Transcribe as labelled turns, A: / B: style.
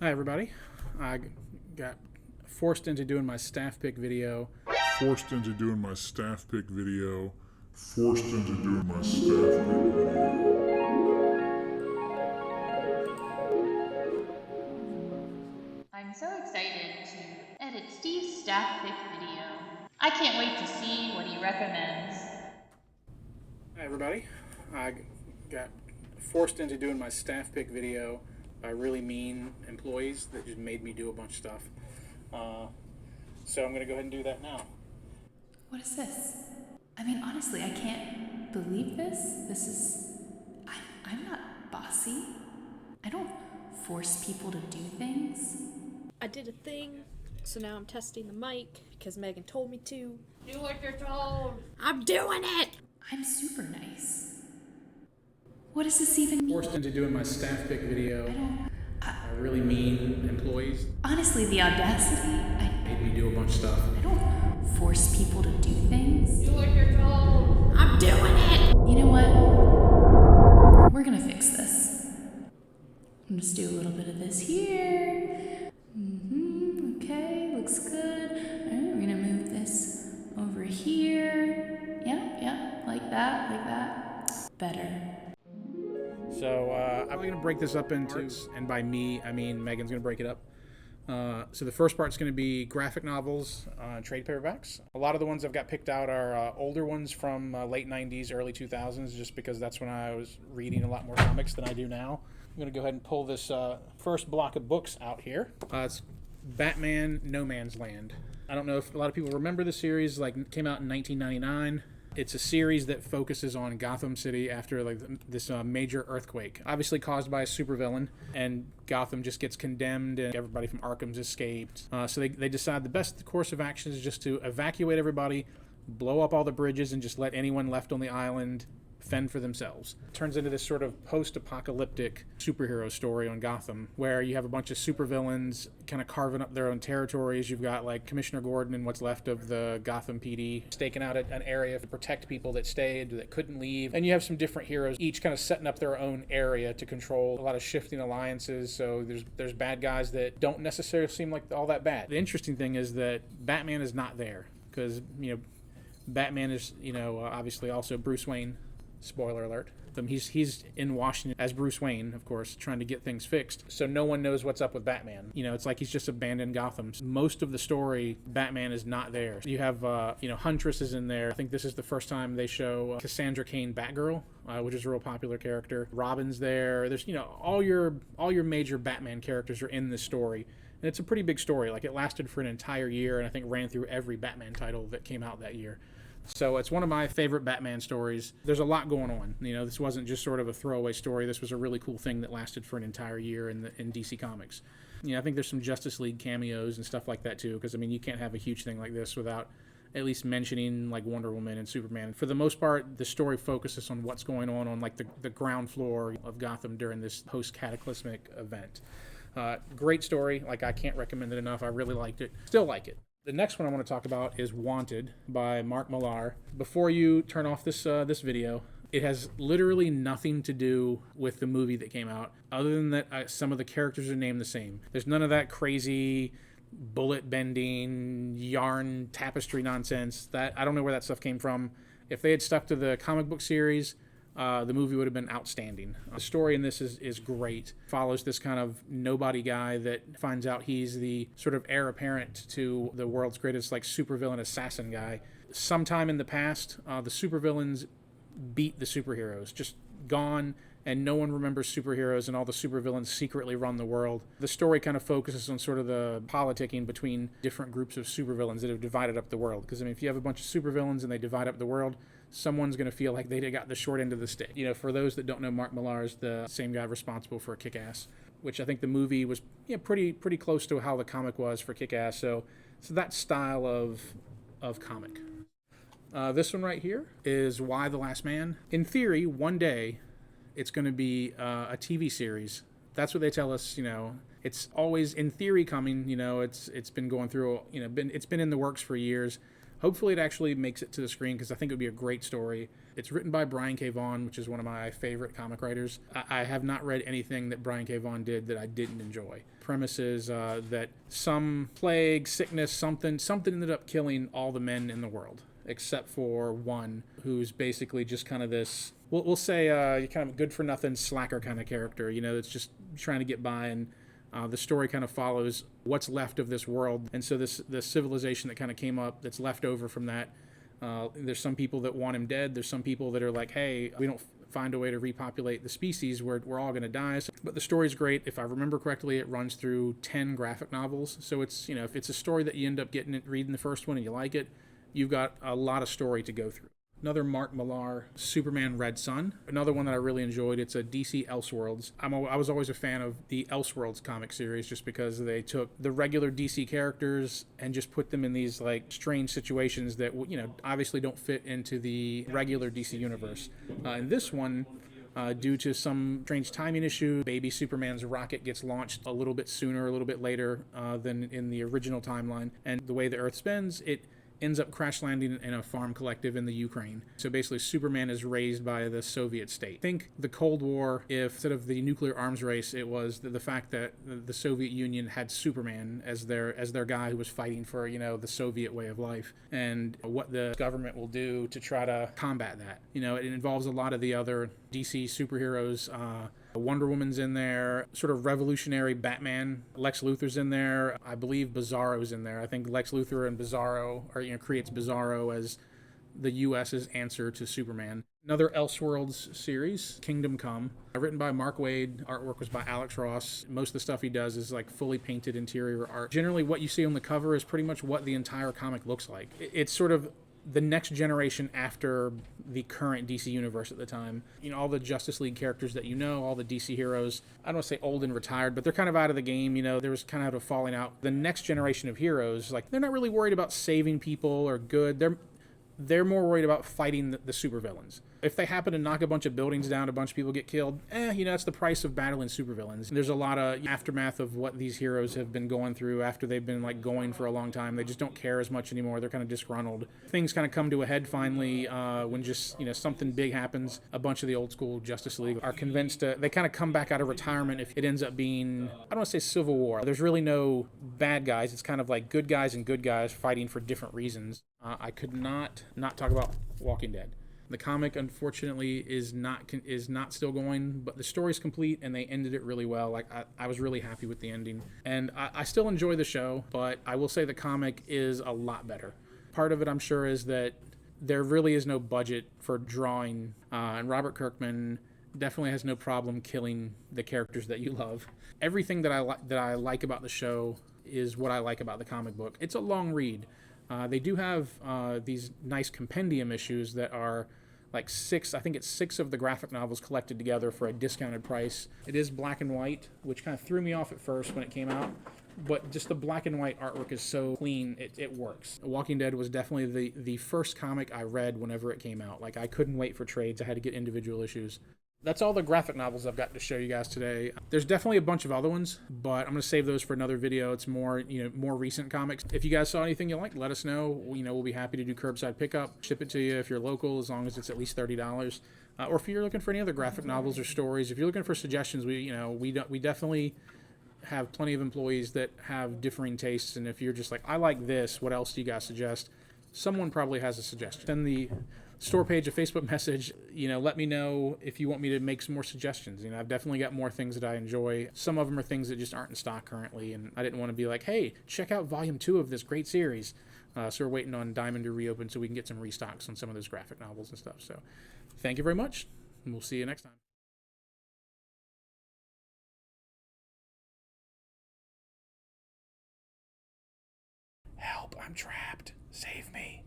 A: Hi, everybody. I got forced into doing my staff pick video.
B: Forced into doing my staff pick video. Forced into doing my staff pick video.
C: I'm so excited to edit Steve's staff pick video. I can't wait to see what he recommends.
A: Hi, everybody. I got forced into doing my staff pick video by really mean employees that just made me do a bunch of stuff. So I'm going to go ahead and do that now.
D: What is this? I mean, honestly, I can't believe this. I'm not bossy. I don't force people to do things.
E: I did a thing, so now I'm testing the mic because Megan told me to.
C: Do what you're told.
E: I'm doing it!
D: I'm super nice. What does this even mean?
A: Forced into doing my staff pick video
D: I don't.
A: by really mean employees
D: Honestly, the audacity.
A: made me do a bunch of stuff.
D: I don't force people to do things.
C: Do what you're told.
E: I'm doing it!
D: You know what? We're gonna fix this. I'll just do a little bit of this here. Okay, looks good. Alright, we're gonna move this over here. Yeah, like that. Better.
A: So I'm going to break this up into, and by me, I mean Megan's going to break it up. So the first part's going to be graphic novels, trade paperbacks. A lot of the ones I've got picked out are older ones from late 90s, early 2000s, just because that's when I was reading a lot more comics than I do now. I'm going to go ahead and pull this first block of books out here. It's Batman No Man's Land. I don't know if a lot of people remember the series, like came out in 1999. It's a series that focuses on Gotham City after this major earthquake, obviously caused by a supervillain, and Gotham just gets condemned and everybody from Arkham's escaped. So they decide the best course of action is just to evacuate everybody, blow up all the bridges, and just let anyone left on the island fend for themselves. It turns into this sort of post-apocalyptic superhero story on Gotham, where you have a bunch of supervillains kind of carving up their own territories. You've got like Commissioner Gordon and what's left of the Gotham PD staking out an area to protect people that stayed, that couldn't leave. And you have some different heroes, each kind of setting up their own area to control a lot of shifting alliances. So there's bad guys that don't necessarily seem like all that bad. The interesting thing is that Batman is not there, because, Batman is, obviously also Bruce Wayne. Spoiler alert. He's in Washington as Bruce Wayne, of course, trying to get things fixed. So no one knows what's up with Batman. It's like he's just abandoned Gotham. Most of the story, Batman is not there. You have, Huntress is in there. I think this is the first time they show Cassandra Cain Batgirl, which is a real popular character. Robin's there. There's, all your major Batman characters are in this story. And it's a pretty big story. Like, it lasted for an entire year, and I think ran through every Batman title that came out that year. So it's one of my favorite Batman stories. There's a lot going on. This wasn't just sort of a throwaway story. This was a really cool thing that lasted for an entire year in DC Comics. I think there's some Justice League cameos and stuff like that too, because you can't have a huge thing like this without at least mentioning like Wonder Woman and Superman. For the most part, the story focuses on what's going on like the ground floor of Gotham during this post-cataclysmic event. Great story. Like, I can't recommend it enough. I really liked it. Still like it. The next one I want to talk about is Wanted by Mark Millar. Before you turn off this video, it has literally nothing to do with the movie that came out, other than that some of the characters are named the same. There's none of that crazy bullet bending, yarn tapestry nonsense. That I don't know where that stuff came from. If they had stuck to the comic book series, the movie would have been outstanding. The story in this is great. Follows this kind of nobody guy that finds out he's the sort of heir apparent to the world's greatest supervillain assassin guy. Sometime in the past, the supervillains beat the superheroes, just gone, and no one remembers superheroes, and all the supervillains secretly run the world. The story kind of focuses on sort of the politicking between different groups of supervillains that have divided up the world. Because, if you have a bunch of supervillains and they divide up the world, someone's going to feel like they got the short end of the stick. For those that don't know, Mark Millar is the same guy responsible for Kick-Ass, which I think the movie was pretty close to how the comic was for Kick-Ass. So that style of comic. This one right here is Why the Last Man. In theory, one day it's going to be a TV series. That's what they tell us. It's always in theory coming. It's been going through. It's been in the works for years. Hopefully it actually makes it to the screen because I think it would be a great story. It's written by Brian K. Vaughan, which is one of my favorite comic writers. I have not read anything that Brian K. Vaughan did that I didn't enjoy. Premise is that some plague, sickness, something ended up killing all the men in the world, except for one who's basically just kind of this, we'll say kind of good for nothing slacker kind of character, that's just trying to get by. And the story kind of follows what's left of this world. And so this civilization that kind of came up that's left over from that, there's some people that want him dead. There's some people that are like, hey, we don't find a way to repopulate the species, we're all going to die. But the story's great. If I remember correctly, it runs through 10 graphic novels. So it's, if it's a story that you end up reading the first one and you like it, you've got a lot of story to go through. Another Mark Millar, Superman Red Sun. Another one that I really enjoyed. It's a DC Elseworlds. I was always a fan of the Elseworlds comic series just because they took the regular DC characters and just put them in these like strange situations that obviously don't fit into the regular DC universe. In this one, due to some strange timing issue, baby Superman's rocket gets launched a little bit sooner, a little bit later than in the original timeline. And the way the Earth spins, it ends up crash landing in a farm collective in the Ukraine. So basically Superman is raised by the Soviet state. Think the Cold War, if instead of the nuclear arms race, it was the fact that the Soviet Union had Superman as their guy who was fighting for, the Soviet way of life, and what the government will do to try to combat that. It involves a lot of the other DC superheroes. Wonder Woman's in there, sort of revolutionary Batman. Lex Luthor's in there. I believe Bizarro's in there. I think Lex Luthor and Bizarro creates Bizarro as the U.S.'s answer to Superman. Another Elseworlds series, Kingdom Come, written by Mark Waid. Artwork was by Alex Ross. Most of the stuff he does is like fully painted interior art. Generally, what you see on the cover is pretty much what the entire comic looks like. It's sort of the next generation after the current DC universe at the time. All the Justice League characters that all the DC heroes, I don't want to say old and retired, but they're kind of out of the game. There was kind of a falling out. The next generation of heroes, like, they're not really worried about saving people or good. They're more worried about fighting the supervillains. If they happen to knock a bunch of buildings down, a bunch of people get killed, that's the price of battling supervillains. There's a lot of aftermath of what these heroes have been going through after they've been going for a long time. They just don't care as much anymore. They're kind of disgruntled. Things kind of come to a head finally when just, something big happens. A bunch of the old school Justice League are convinced they kind of come back out of retirement if it ends up being, I don't want to say civil war. There's really no bad guys. It's kind of like good guys and good guys fighting for different reasons. I could not talk about Walking Dead. The comic, unfortunately, is not still going, but the story's complete, and they ended it really well. I was really happy with the ending. And I still enjoy the show, but I will say the comic is a lot better. Part of it, I'm sure, is that there really is no budget for drawing, and Robert Kirkman definitely has no problem killing the characters that you love. Everything that I like about the show is what I like about the comic book. It's a long read. They do have these nice compendium issues that are like six of the graphic novels collected together for a discounted price. It is black and white, which kind of threw me off at first when it came out, but just the black and white artwork is so clean, it works. Walking Dead was definitely the first comic I read whenever it came out. I couldn't wait for trades. I had to get individual issues. That's all the graphic novels I've got to show you guys today. There's definitely a bunch of other ones, but I'm going to save those for another video. It's more recent comics. If you guys saw anything you like, let us know. We'll be happy to do curbside pickup, ship it to you if you're local, as long as it's at least $30. Or if you're looking for any other graphic novels or stories, if you're looking for suggestions, we definitely have plenty of employees that have differing tastes. And if you're just like, I like this, what else do you guys suggest? Someone probably has a suggestion. Send the store page a Facebook message. Let me know if you want me to make some more suggestions. I've definitely got more things that I enjoy. Some of them are things that just aren't in stock currently, and I didn't want to be like, hey, check out volume 2 of this great series. So we're waiting on Diamond to reopen so we can get some restocks on some of those graphic novels and stuff. So thank you very much, and we'll see you next time. Help, I'm trapped. Save me.